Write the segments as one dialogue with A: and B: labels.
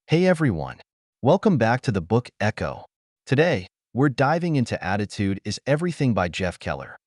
A: Hey everyone, welcome back to the book Echo. Today, we're diving into Attitude is Everything by Jeff Keller,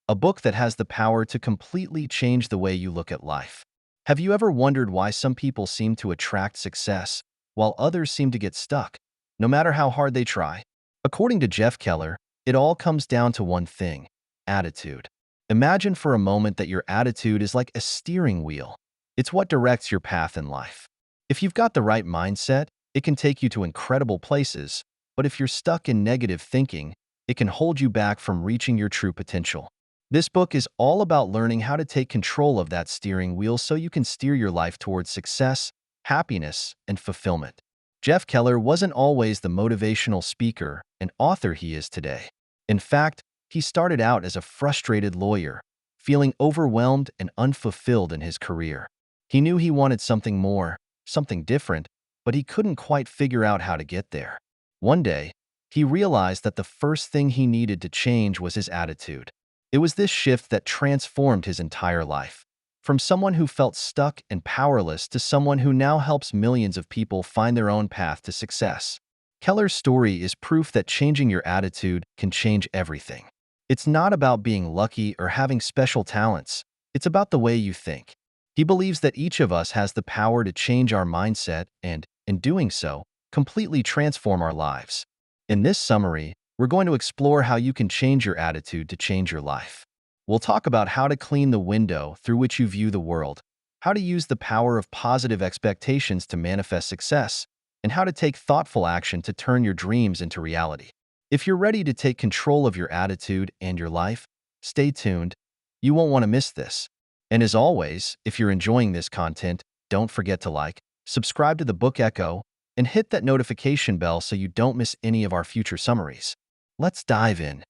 A: a book that has the power to completely change the way you look at life. Have you ever wondered why some people seem to attract success while others seem to get stuck, no matter how hard they try? According to Jeff Keller, it all comes down to one thing: attitude. Imagine for a moment that your attitude is like a steering wheel. It's what directs your path in life. If you've got the right mindset, it can take you to incredible places, but if you're stuck in negative thinking, it can hold you back from reaching your true potential. This book is all about learning how to take control of that steering wheel so you can steer your life towards success, happiness, and fulfillment. Jeff Keller wasn't always the motivational speaker and author he is today. In fact, he started out as a frustrated lawyer, feeling overwhelmed and unfulfilled in his career. He knew he wanted something more, something different, but he couldn't quite figure out how to get there. One day, he realized that the first thing he needed to change was his attitude. It was this shift that transformed his entire life. From someone who felt stuck and powerless to someone who now helps millions of people find their own path to success. Keller's story is proof that changing your attitude can change everything. It's not about being lucky or having special talents. It's about the way you think. He believes that each of us has the power to change our mindset and, in doing so, completely transform our lives. In this summary, we're going to explore how you can change your attitude to change your life. We'll talk about how to clean the window through which you view the world, how to use the power of positive expectations to manifest success, and how to take thoughtful action to turn your dreams into reality. If you're ready to take control of your attitude and your life, stay tuned. You won't want to miss this. And as always, if you're enjoying this content, don't forget to like, subscribe to the Book Echo, and hit that notification bell so you don't miss any of our future summaries. Let's dive in.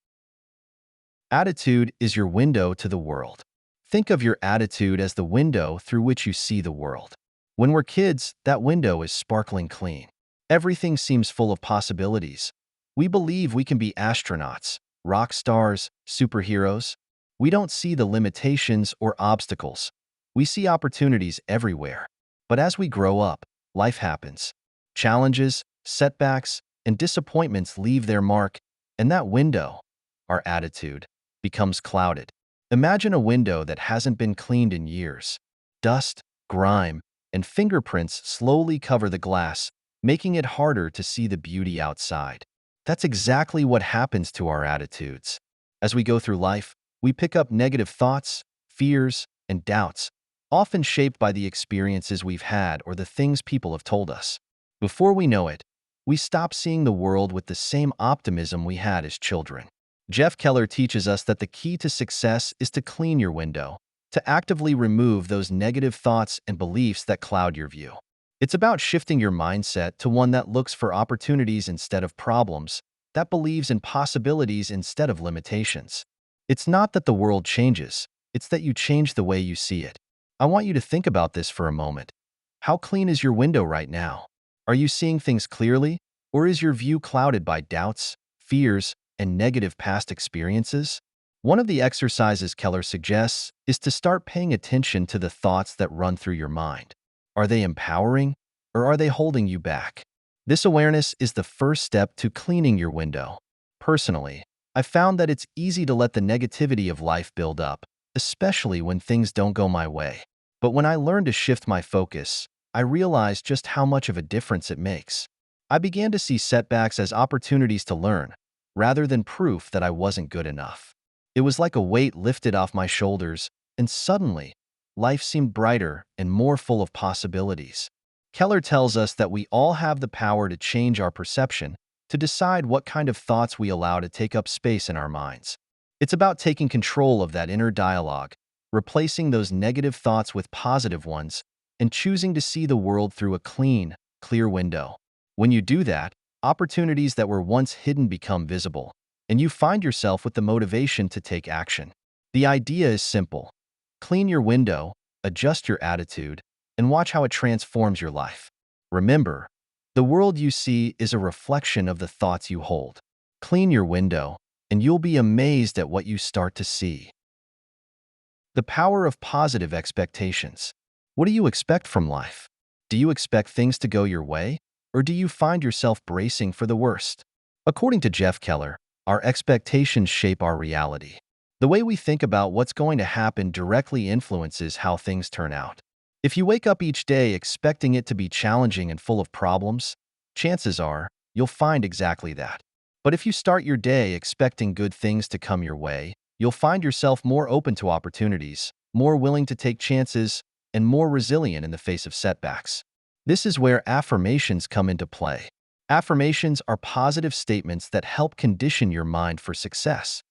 A: Attitude is your window to the world. Think of your attitude as the window through which you see the world. When we're kids, that window is sparkling clean. Everything seems full of possibilities. We believe we can be astronauts, rock stars, superheroes. We don't see the limitations or obstacles. We see opportunities everywhere. But as we grow up, life happens. Challenges, setbacks, and disappointments leave their mark, and that window, our attitude, becomes clouded. Imagine a window that hasn't been cleaned in years. Dust, grime, and fingerprints slowly cover the glass, making it harder to see the beauty outside. That's exactly what happens to our attitudes. As we go through life, we pick up negative thoughts, fears, and doubts, often shaped by the experiences we've had or the things people have told us. Before we know it, we stop seeing the world with the same optimism we had as children. Jeff Keller teaches us that the key to success is to clean your window, to actively remove those negative thoughts and beliefs that cloud your view. It's about shifting your mindset to one that looks for opportunities instead of problems, that believes in possibilities instead of limitations. It's not that the world changes, it's that you change the way you see it. I want you to think about this for a moment. How clean is your window right now? Are you seeing things clearly, or is your view clouded by doubts, fears, and negative past experiences? One of the exercises Keller suggests is to start paying attention to the thoughts that run through your mind. Are they empowering, or are they holding you back? This awareness is the first step to cleaning your window. Personally, I've found that it's easy to let the negativity of life build up, especially when things don't go my way. But when I learned to shift my focus, I realized just how much of a difference it makes. I began to see setbacks as opportunities to learn, rather than proof that I wasn't good enough. It was like a weight lifted off my shoulders, and suddenly, life seemed brighter and more full of possibilities. Keller tells us that we all have the power to change our perception, to decide what kind of thoughts we allow to take up space in our minds. It's about taking control of that inner dialogue, replacing those negative thoughts with positive ones, and choosing to see the world through a clean, clear window. When you do that, opportunities that were once hidden become visible, and you find yourself with the motivation to take action. The idea is simple. Clean your window, adjust your attitude, and watch how it transforms your life. Remember, the world you see is a reflection of the thoughts you hold. Clean your window, and you'll be amazed at what you start to see. The power of positive expectations. What do you expect from life? Do you expect things to go your way? or do you find yourself bracing for the worst? According to Jeff Keller, our expectations shape our reality. The way we think about what's going to happen directly influences how things turn out. If you wake up each day expecting it to be challenging and full of problems, chances are you'll find exactly that. But if you start your day expecting good things to come your way, you'll find yourself more open to opportunities, more willing to take chances, and more resilient in the face of setbacks. This is where affirmations come into play. Affirmations are positive statements that help condition your mind for success.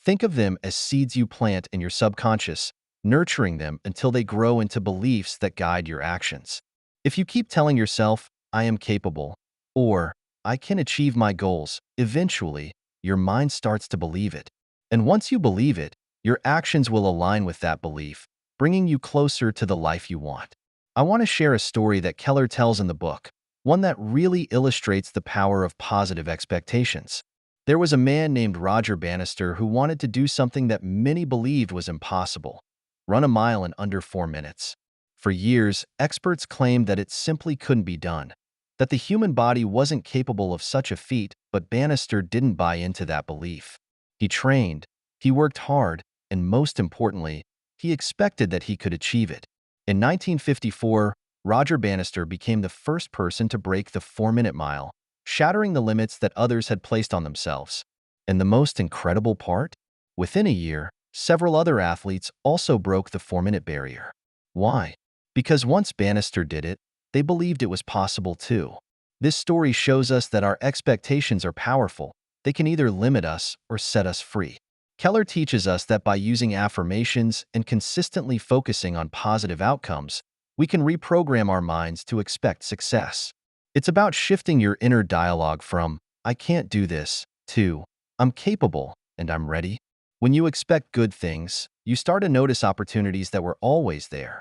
A: Think of them as seeds you plant in your subconscious, nurturing them until they grow into beliefs that guide your actions. If you keep telling yourself, "I am capable," or "I can achieve my goals," eventually, your mind starts to believe it. And once you believe it, your actions will align with that belief, bringing you closer to the life you want. I want to share a story that Keller tells in the book, one that really illustrates the power of positive expectations. There was a man named Roger Bannister who wanted to do something that many believed was impossible: run a mile in under 4 minutes. For years, experts claimed that it simply couldn't be done, that the human body wasn't capable of such a feat, but Bannister didn't buy into that belief. He trained, he worked hard, and most importantly, he expected that he could achieve it. In 1954, Roger Bannister became the first person to break the 4-minute mile, shattering the limits that others had placed on themselves. And the most incredible part? Within a year, several other athletes also broke the 4-minute barrier. Why? Because once Bannister did it, they believed it was possible too. This story shows us that our expectations are powerful. They can either limit us or set us free. Keller teaches us that by using affirmations and consistently focusing on positive outcomes, we can reprogram our minds to expect success. It's about shifting your inner dialogue from "I can't do this" to "I'm capable and I'm ready." When you expect good things, you start to notice opportunities that were always there,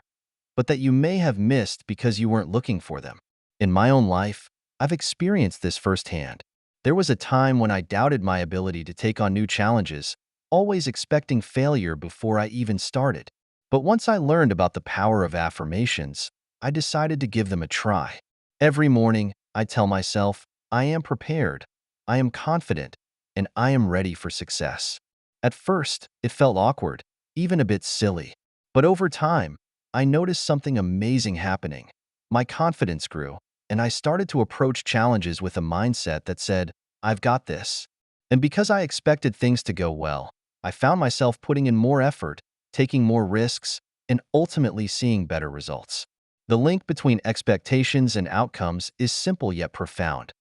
A: but that you may have missed because you weren't looking for them. In my own life, I've experienced this firsthand. There was a time when I doubted my ability to take on new challenges, always expecting failure before I even started. But once I learned about the power of affirmations, I decided to give them a try. Every morning, I tell myself, "I am prepared, I am confident, and I am ready for success." At first, it felt awkward, even a bit silly. But over time, I noticed something amazing happening. My confidence grew, and I started to approach challenges with a mindset that said, "I've got this." And because I expected things to go well, I found myself putting in more effort, taking more risks, and ultimately seeing better results. The link between expectations and outcomes is simple yet profound.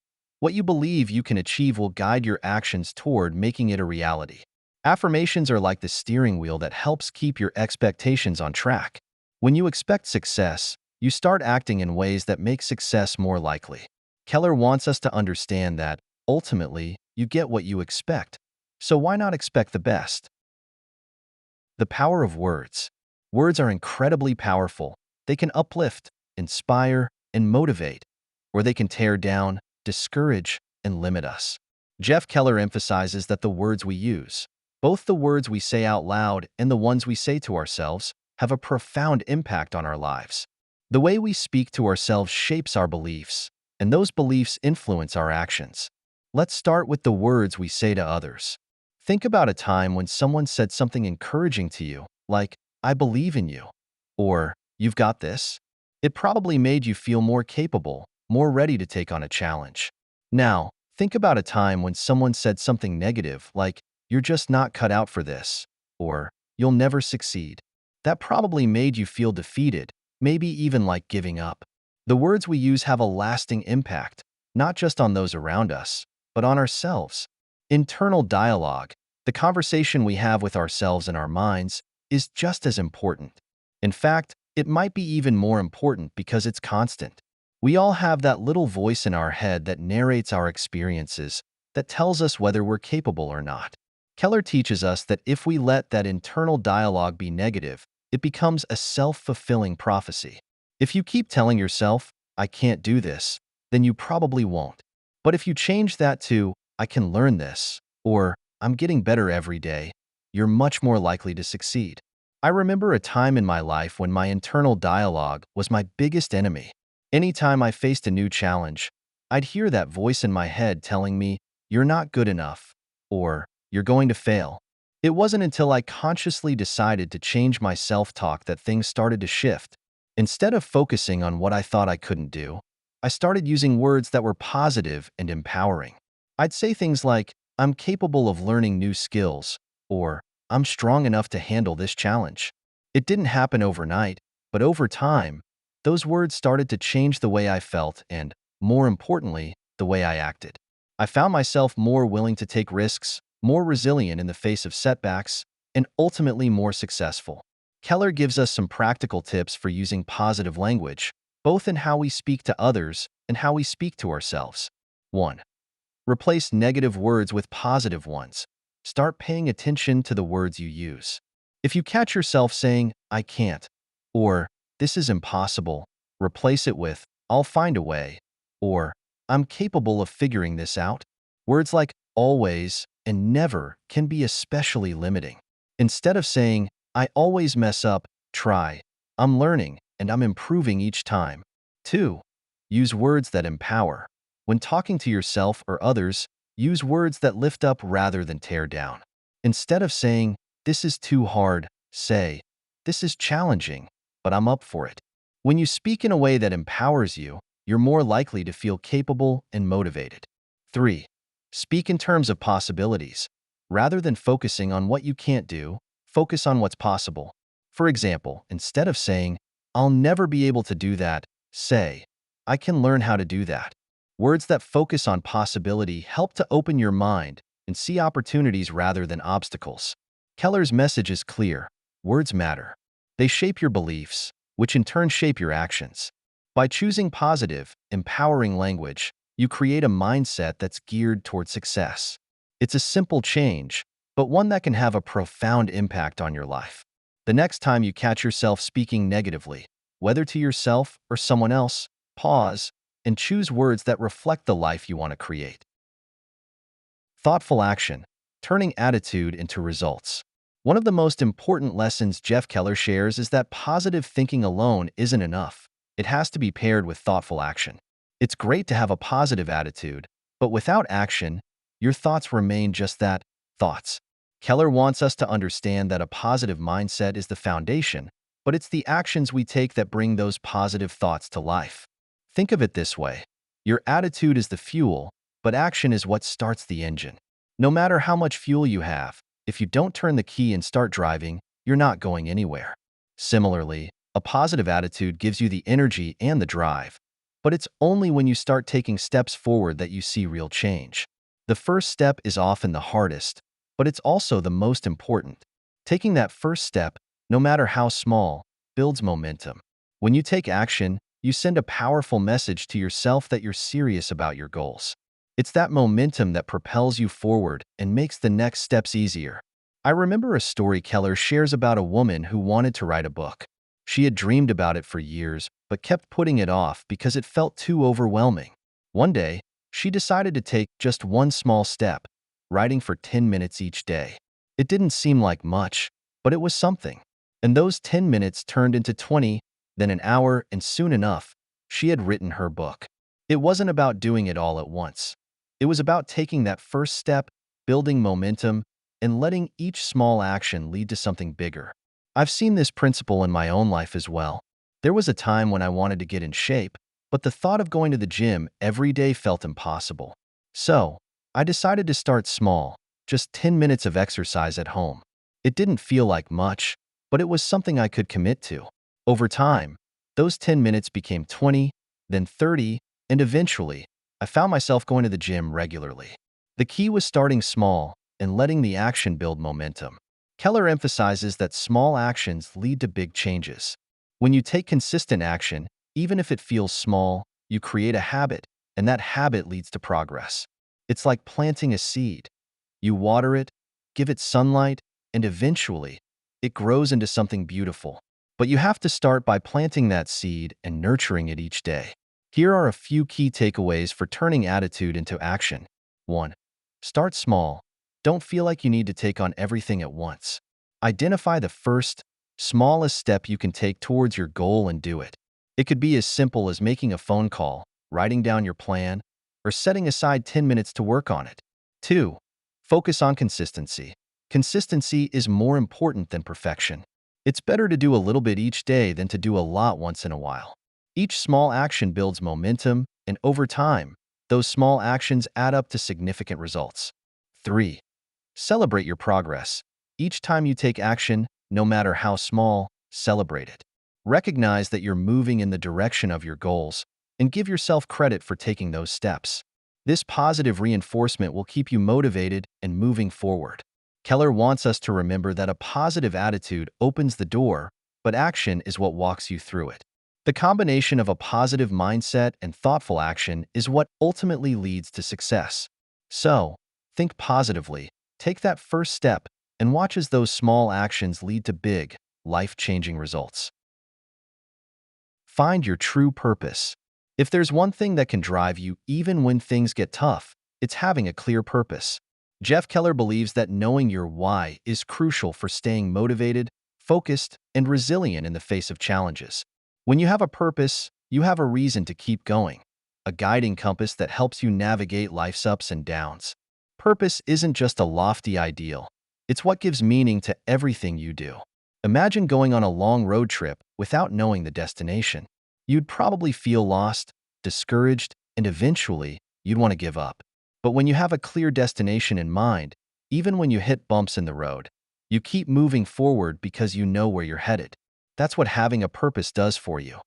A: What you believe you can achieve will guide your actions toward making it a reality. Affirmations are like the steering wheel that helps keep your expectations on track. When you expect success, you start acting in ways that make success more likely. Keller wants us to understand that, ultimately, you get what you expect. So why not expect the best? The power of words. Words are incredibly powerful. They can uplift, inspire, and motivate, or they can tear down, discourage, and limit us. Jeff Keller emphasizes that the words we use, both the words we say out loud and the ones we say to ourselves, have a profound impact on our lives. The way we speak to ourselves shapes our beliefs, and those beliefs influence our actions. Let's start with the words we say to others. Think about a time when someone said something encouraging to you, like, "I believe in you," or "You've got this." It probably made you feel more capable, more ready to take on a challenge. Now, think about a time when someone said something negative, like, "You're just not cut out for this," or "You'll never succeed." That probably made you feel defeated, maybe even like giving up. The words we use have a lasting impact, not just on those around us, but on ourselves. Internal dialogue, the conversation we have with ourselves and our minds, is just as important. In fact, it might be even more important because it's constant. We all have that little voice in our head that narrates our experiences, that tells us whether we're capable or not. Keller teaches us that if we let that internal dialogue be negative, it becomes a self-fulfilling prophecy. If you keep telling yourself, "I can't do this," then you probably won't. But if you change that to, "I can learn this," or "I'm getting better every day," you're much more likely to succeed. I remember a time in my life when my internal dialogue was my biggest enemy. Anytime I faced a new challenge, I'd hear that voice in my head telling me, "You're not good enough," or "You're going to fail." It wasn't until I consciously decided to change my self-talk that things started to shift. Instead of focusing on what I thought I couldn't do, I started using words that were positive and empowering. I'd say things like, "I'm capable of learning new skills," or "I'm strong enough to handle this challenge." It didn't happen overnight, but over time, those words started to change the way I felt and, more importantly, the way I acted. I found myself more willing to take risks, more resilient in the face of setbacks, and ultimately more successful. Keller gives us some practical tips for using positive language, both in how we speak to others and how we speak to ourselves. 1. Replace negative words with positive ones. Start paying attention to the words you use. If you catch yourself saying, "I can't," or "This is impossible," replace it with, "I'll find a way," or "I'm capable of figuring this out." Words like always and never can be especially limiting. Instead of saying, "I always mess up," try, "I'm learning and I'm improving each time." 2. Use words that empower. When talking to yourself or others, use words that lift up rather than tear down. Instead of saying, "This is too hard," say, "This is challenging, but I'm up for it." When you speak in a way that empowers you, you're more likely to feel capable and motivated. 3. Speak in terms of possibilities. Rather than focusing on what you can't do, focus on what's possible. For example, instead of saying, "I'll never be able to do that," say, "I can learn how to do that." Words that focus on possibility help to open your mind and see opportunities rather than obstacles. Keller's message is clear. Words matter. They shape your beliefs, which in turn shape your actions. By choosing positive, empowering language, you create a mindset that's geared toward success. It's a simple change, but one that can have a profound impact on your life. The next time you catch yourself speaking negatively, whether to yourself or someone else, pause and choose words that reflect the life you want to create. Thoughtful action, turning attitude into results. One of the most important lessons Jeff Keller shares is that positive thinking alone isn't enough. It has to be paired with thoughtful action. It's great to have a positive attitude, but without action, your thoughts remain just that, thoughts. Keller wants us to understand that a positive mindset is the foundation, but it's the actions we take that bring those positive thoughts to life. Think of it this way. Your attitude is the fuel, but action is what starts the engine. No matter how much fuel you have, if you don't turn the key and start driving, you're not going anywhere. Similarly, a positive attitude gives you the energy and the drive, but it's only when you start taking steps forward that you see real change. The first step is often the hardest, but it's also the most important. Taking that first step, no matter how small, builds momentum. When you take action, you send a powerful message to yourself that you're serious about your goals. It's that momentum that propels you forward and makes the next steps easier. I remember a story Keller shares about a woman who wanted to write a book. She had dreamed about it for years, but kept putting it off because it felt too overwhelming. One day, she decided to take just one small step, writing for 10 minutes each day. It didn't seem like much, but it was something. And those 10 minutes turned into 20, then an hour, and soon enough, she had written her book. It wasn't about doing it all at once. It was about taking that first step, building momentum, and letting each small action lead to something bigger. I've seen this principle in my own life as well. There was a time when I wanted to get in shape, but the thought of going to the gym every day felt impossible. So, I decided to start small, just 10 minutes of exercise at home. It didn't feel like much, but it was something I could commit to. Over time, those 10 minutes became 20, then 30, and eventually, I found myself going to the gym regularly. The key was starting small and letting the action build momentum. Keller emphasizes that small actions lead to big changes. When you take consistent action, even if it feels small, you create a habit, and that habit leads to progress. It's like planting a seed. You water it, give it sunlight, and eventually, it grows into something beautiful. But you have to start by planting that seed and nurturing it each day. Here are a few key takeaways for turning attitude into action. 1. Start small. Don't feel like you need to take on everything at once. Identify the first, smallest step you can take towards your goal and do it. It could be as simple as making a phone call, writing down your plan, or setting aside 10 minutes to work on it. 2. Focus on consistency. Consistency is more important than perfection. It's better to do a little bit each day than to do a lot once in a while. Each small action builds momentum, and over time, those small actions add up to significant results. 3. Celebrate your progress. Each time you take action, no matter how small, celebrate it. Recognize that you're moving in the direction of your goals, and give yourself credit for taking those steps. This positive reinforcement will keep you motivated and moving forward. Keller wants us to remember that a positive attitude opens the door, but action is what walks you through it. The combination of a positive mindset and thoughtful action is what ultimately leads to success. So, think positively, take that first step, and watch as those small actions lead to big, life-changing results. Find your true purpose. If there's one thing that can drive you even when things get tough, it's having a clear purpose. Jeff Keller believes that knowing your why is crucial for staying motivated, focused, and resilient in the face of challenges. When you have a purpose, you have a reason to keep going, a guiding compass that helps you navigate life's ups and downs. Purpose isn't just a lofty ideal. It's what gives meaning to everything you do. Imagine going on a long road trip without knowing the destination. You'd probably feel lost, discouraged, and eventually, you'd want to give up. But when you have a clear destination in mind, even when you hit bumps in the road, you keep moving forward because you know where you're headed. That's what having a purpose does for you.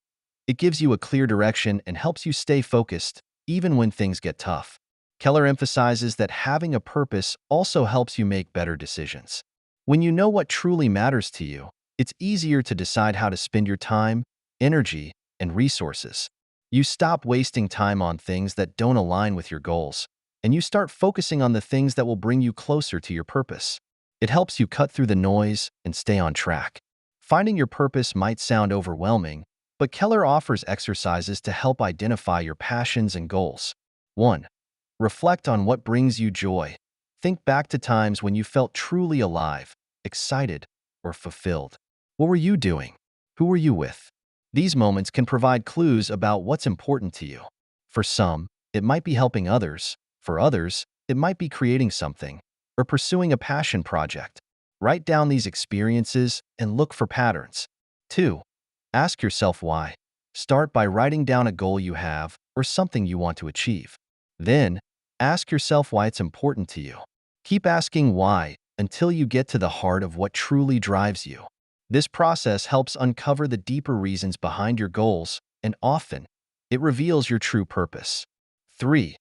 A: It gives you a clear direction and helps you stay focused, even when things get tough. Keller emphasizes that having a purpose also helps you make better decisions. When you know what truly matters to you, it's easier to decide how to spend your time, energy, and resources. You stop wasting time on things that don't align with your goals, and you start focusing on the things that will bring you closer to your purpose. It helps you cut through the noise and stay on track. Finding your purpose might sound overwhelming, but Keller offers exercises to help identify your passions and goals. 1. Reflect on what brings you joy. Think back to times when you felt truly alive, excited, or fulfilled. What were you doing? Who were you with? These moments can provide clues about what's important to you. For some, it might be helping others. For others, it might be creating something or pursuing a passion project. Write down these experiences and look for patterns. 2. Ask yourself why. Start by writing down a goal you have or something you want to achieve. Then, ask yourself why it's important to you. Keep asking why until you get to the heart of what truly drives you. This process helps uncover the deeper reasons behind your goals, and often, it reveals your true purpose. 3.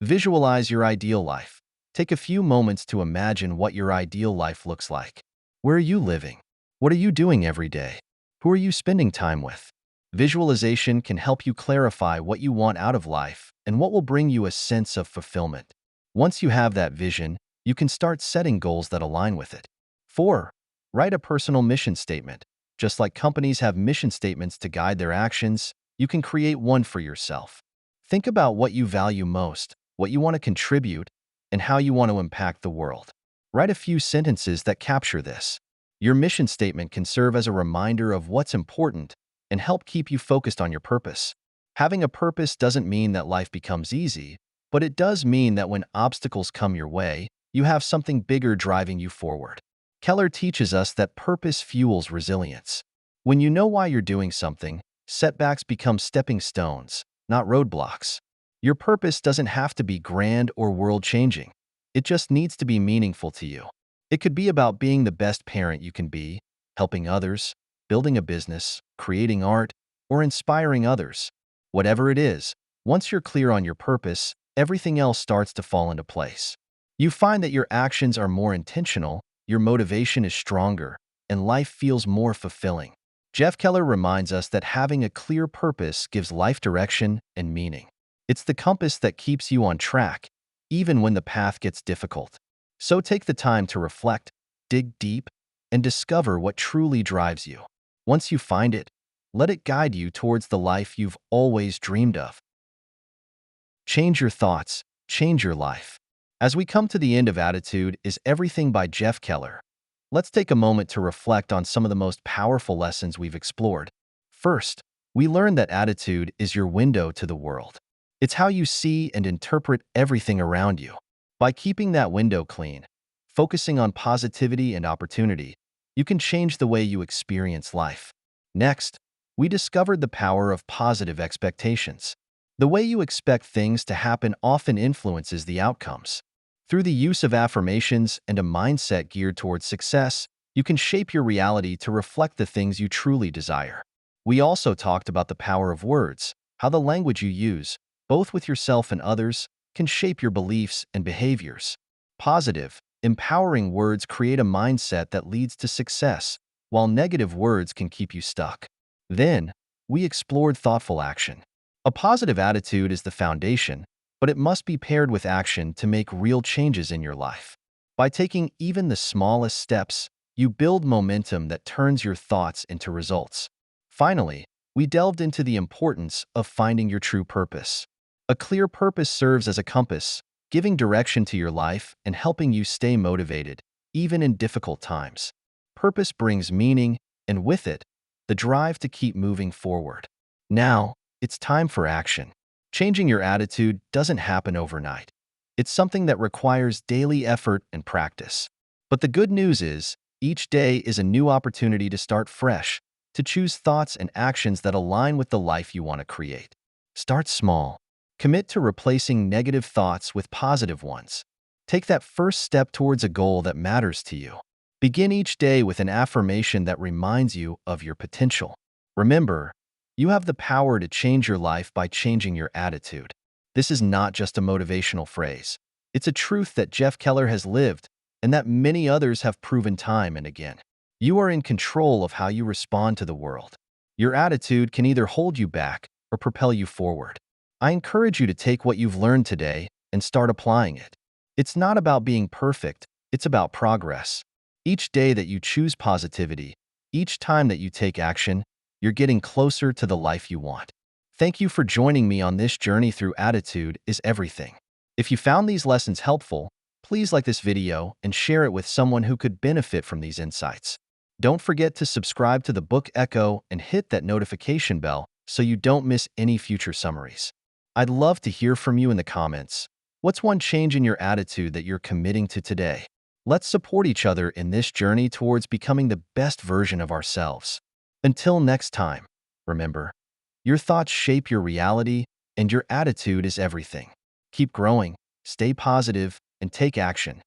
A: Visualize your ideal life. Take a few moments to imagine what your ideal life looks like. Where are you living? What are you doing every day? Who are you spending time with? Visualization can help you clarify what you want out of life and what will bring you a sense of fulfillment. Once you have that vision, you can start setting goals that align with it. 4. Write a personal mission statement. Just like companies have mission statements to guide their actions, you can create one for yourself. Think about what you value most, what you want to contribute, and how you want to impact the world. Write a few sentences that capture this. Your mission statement can serve as a reminder of what's important and help keep you focused on your purpose. Having a purpose doesn't mean that life becomes easy, but it does mean that when obstacles come your way, you have something bigger driving you forward. Keller teaches us that purpose fuels resilience. When you know why you're doing something, setbacks become stepping stones, not roadblocks. Your purpose doesn't have to be grand or world-changing. It just needs to be meaningful to you. It could be about being the best parent you can be, helping others, building a business, creating art, or inspiring others. Whatever it is, once you're clear on your purpose, everything else starts to fall into place. You find that your actions are more intentional, your motivation is stronger, and life feels more fulfilling. Jeff Keller reminds us that having a clear purpose gives life direction and meaning. It's the compass that keeps you on track, even when the path gets difficult. So take the time to reflect, dig deep, and discover what truly drives you. Once you find it, let it guide you towards the life you've always dreamed of. Change your thoughts, change your life. As we come to the end of Attitude is Everything by Jeff Keller, let's take a moment to reflect on some of the most powerful lessons we've explored. First, we learned that attitude is your window to the world. It's how you see and interpret everything around you. By keeping that window clean, focusing on positivity and opportunity, you can change the way you experience life. Next, we discovered the power of positive expectations. The way you expect things to happen often influences the outcomes. Through the use of affirmations and a mindset geared towards success, you can shape your reality to reflect the things you truly desire. We also talked about the power of words, how the language you use, both with yourself and others, can shape your beliefs and behaviors. Positive, empowering words create a mindset that leads to success, while negative words can keep you stuck. Then, we explored thoughtful action. A positive attitude is the foundation, but it must be paired with action to make real changes in your life. By taking even the smallest steps, you build momentum that turns your thoughts into results. Finally, we delved into the importance of finding your true purpose. A clear purpose serves as a compass, giving direction to your life and helping you stay motivated, even in difficult times. Purpose brings meaning, and with it, the drive to keep moving forward. Now, it's time for action. Changing your attitude doesn't happen overnight. It's something that requires daily effort and practice. But the good news is, each day is a new opportunity to start fresh, to choose thoughts and actions that align with the life you want to create. Start small. Commit to replacing negative thoughts with positive ones. Take that first step towards a goal that matters to you. Begin each day with an affirmation that reminds you of your potential. Remember, you have the power to change your life by changing your attitude. This is not just a motivational phrase. It's a truth that Jeff Keller has lived and that many others have proven time and again. You are in control of how you respond to the world. Your attitude can either hold you back or propel you forward. I encourage you to take what you've learned today and start applying it. It's not about being perfect, it's about progress. Each day that you choose positivity, each time that you take action, you're getting closer to the life you want. Thank you for joining me on this journey through Attitude is Everything. If you found these lessons helpful, please like this video and share it with someone who could benefit from these insights. Don't forget to subscribe to the Book Echo and hit that notification bell so you don't miss any future summaries. I'd love to hear from you in the comments. What's one change in your attitude that you're committing to today? Let's support each other in this journey towards becoming the best version of ourselves. Until next time, remember, your thoughts shape your reality, and your attitude is everything. Keep growing, stay positive, and take action.